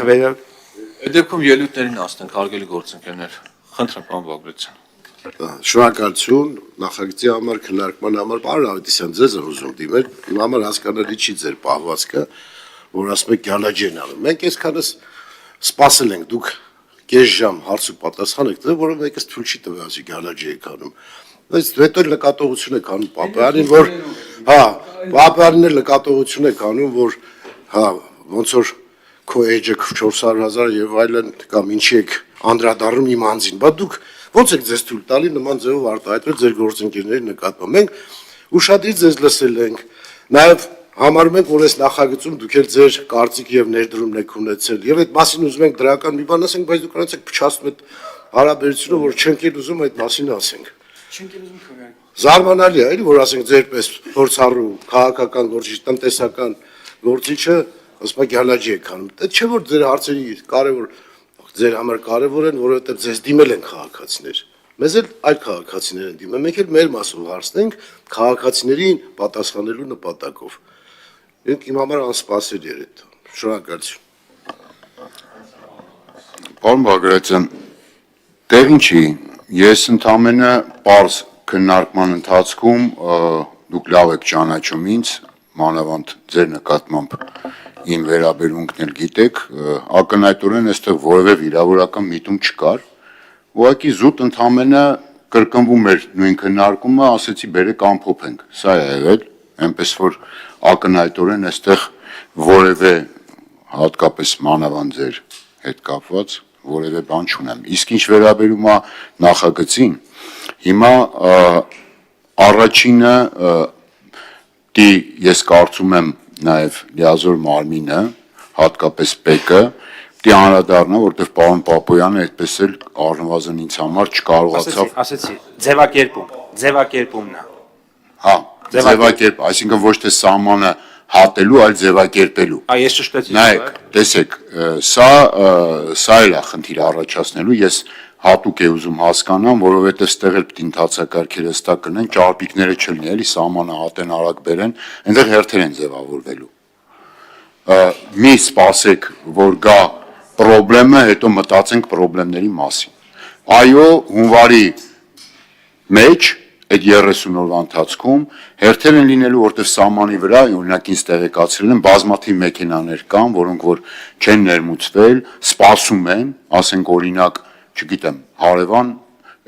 թվերը Դեպքում ելույթներին ասնենք հարգելի գործընկերներ, խնդրեմ պարոն Բագրատյան։ Շնորհակալություն նախագծի համար քննարկման համար պարոն Ավետիսյան ձեզ ուզում դիմել իմ համար հասկանալի չի ձեր պահվածքը որ ասում եք գալաջի են անում մենք այսքանս սպասել ենք դուք կես ժամ հարց ու պատասխան եք տվել որը մեկս թույլ չի տվել ասի գալաջի եք անում բայց հետո նկատողություն եք անում Պապայանին որ հա Պապայանին նկատողություն եք անում որ հա ոնց որ քո էջը 400,000 եւ այլն կամ ինչի եք անդրադառնում իմ անձին բա դուք ոնց եք ձեզ թույլ տալի նման ձևով արտահայտվել ձեր գործընկերների նկատմամբ մենք ուշադիր ձեզ լսել ենք նաեւ համարում ենք որ այս նախագծում դուք էլ ձեր կարծիք եւ ներդրումն եք ունեցել եւ այդ մասին ուզում ենք դրական մի բան ասենք բայց դուք կանացեք փչացնում այդ հարաբերությունը որ չենք էլ ուզում այդ մասին ասենք չենք էլ ուզում քվեարկել զարմանալի է էլի որ ասենք ձերպես փորձառու քաղաքական գործիչ տնտեսական գործիչը ասում եք գալաջի եք անում դա չէ որ ձեր հարցերի կարևոր ձեր համար կարևոր են որովհետեւ ձեզ դիմել են քաղաքացիներ մեզ էլ այլ քաղաքացիներ են դիմել մենք էլ մեր մասով հարցնենք քաղաքացիներին պատասխանելու նպատակով Մենք իմ համար անսպասելի էր այդ շնորհակալություն Պարոն Բագրատյան տեղին չի ես ընդամենը պարզ քննարկման ընթացքում դուք լավ եք ճանաչում ինձ մանավանդ ձեր նկատմամբ իմ վերաբերմունքն էլ գիտեք ակնհայտորեն այստեղ որևէ վիրավորական միտում չկար ուղղակի զուտ ընդամենը կրկնվում էր նույն քննարկումը ասեցի բերեք ամփոփենք սա է եղել այնպես որ ակնհայտորեն այստեղ որևէ հատկապես մանավանդ ձեր հետ կապված որևէ բան չունեմ իսկ ինչ վերաբերում է նախագծին հիմա առաջինը ես կարծում եմ նաև լիազոր մարմինը հատկապես ՊԵԿ-ը դի անդրադառնա որտեղ պարոն Պապոյանը այդպես էլ առնվազն ինձ համար չկարողացավ ասեցի ձևակերպումն է հա ձևակերպ այսինքն ոչ թե սահմանը հատելու այլ ձևակերպելու ես ճշտեցի նայեք տեսեք սա էլ է խնդիր առաջացնելու ես հատուկ է ուզում հասկանամ որովհետև ստեղ էլ պիտի ընթացակարգերը հստակ կնեն ճարպիկները չլինի էլի սահմանը հատեն արագ բերեն այնտեղ հերթեր են ձևավորվելու մի սպասեք որ գա պրոբլեմը հետո մտածենք պրոբլեմների մասին այո հունվարի մեջ այդ 30 օրվա ընթացքում հերթեր են լինելու որտեղ սահմանի վրա օրինակ ինձ տեղեկացրել են բազմաթիվ մեքենաներ կան որոնք որ չեն ներմուծվել սպասում են ասենք օրինակ չգիտեմ հարևան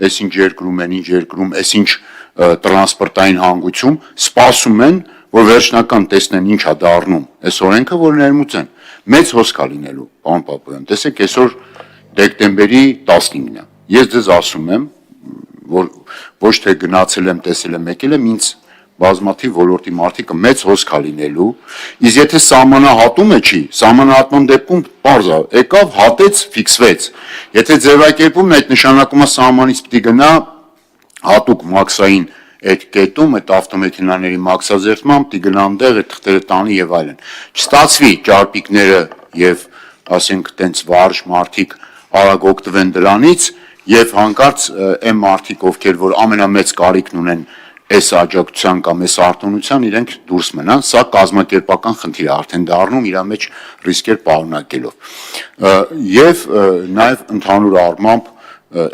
այսինչ երկրում են ինչ երկրում այսինչ տրանսպորտային հանգույցում սպասում են որ վերջնական տեսնեն ինչ է դառնում այս օրենքը որ ներմուծեն մեծ հոսք է լինելու պարոն Պապոյան տեսեք այսօր դեկտեմբերի 15-ն է ես ձեզ ասում եմ որ ոչ թե գնացել եմ տեսել եմ եկել եմ ինձ բազմաթիվ ոլորտի մարդիկը մեծ հոսք է լինելու իսկ եթե սահմանահատումը չի սահմանահատման դեպքում պարզ է եկավ հատեց ֆիքսվեց եթե ձևակերպումն այդ նշանակումը սահմանից պիտի գնա հատուկ մաքսային այդ կետում այդ ավտոմեքենաների մաքսազերծման պիտի գնա այնտեղ այդ թղթերը տանի եւ այլն չստացվի ճարպիկները եւ ասենք տենց վարժ մարդիկ արագ օգտվեն դրանից եւ հանկարծ այն մարդիկ ովքեր որ ամենամեծ կարիքն ունեն այս աջակցության կամ այս արտոնության իրենք դուրս մնան սա կազմակերպական խնդիր է արդեն դառնում իր մեջ ռիսկեր պարունակելով եւ նաեւ ընդհանուր առմամբ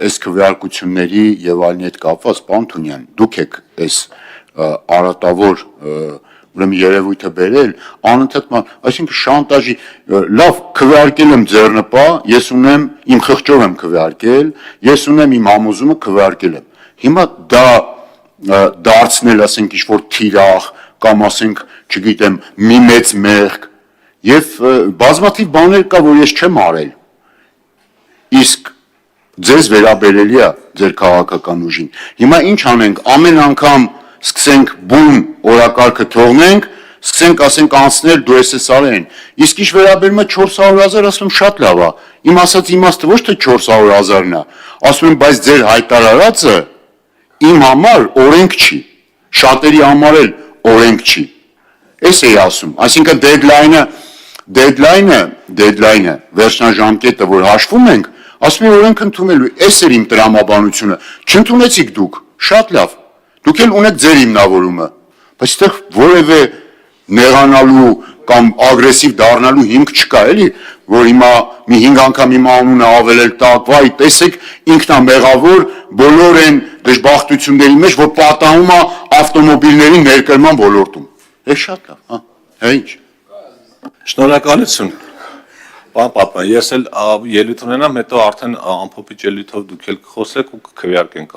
այս քվեարկությունների եւ այլնի հետ կապված պարոն Թունյան դուք եք այս արատավոր ուրեմն երևույթը բերել անընդհատ այսինքն շանտաժի լավ քվեարկել եմ ձեռնպա ես ունեմ իմ խղճով եմ քվեարկել ես ունեմ իմ համոզումը քվեարկել եմ հիմա դա դարձնել ասենք ինչ որ թիրախ կամ ասենք չգիտեմ մի մեծ մեղք եւ բազմաթիվ բաներ կա որ ես չեմ արել իսկ ձեզ վերաբերելի է ձեր քաղաքական ուժին հիմա ինչ անենք ամեն անգամ սկսենք բուն օրակարգը թողնենք սկսենք ասենք անցնել դու ես արեն իսկ ինչ վերաբերում է 400,000 ասում եմ շատ լավ է իմ ասած իմաստը ոչ թե 400,000-ն է ասում եմ բայց ձեր հայտարարածը իմ համար օրենք չի շատերի համար էլ օրենք չի էս էի ասում այսինքն դեդլայնը վերջնաժամկետը որ հաշվում ենք ասում եմ օրենք ընդունելու էս էր իմ տրամաբանությունը չընդունեցիք դուք շատ լավ դուք էլ ունեք ձեր հիմնավորումը բայց այդտեղ որևէ նեղանալու կամ ագրեսիվ դառնալու հիմք չկա էլի որ հիմա մի 5 անգամ հիմա անունը ավելել տակ, վայ, տեսեք, ինքն է մեղավոր բոլոր այն դժբախտությունների մեջ, որ պատահում է ավտոմոբիլների ներկրման ոլորտում։ Է շատ լավ, հա։ Հա ինչ։ Շնորհակալություն։ Պարոն Պապյան, ես էլ ելույթ ունենամ, հետո արդեն ամփոփիչ ելույթով դուք էլ կխոսեք ու կքվեարկենք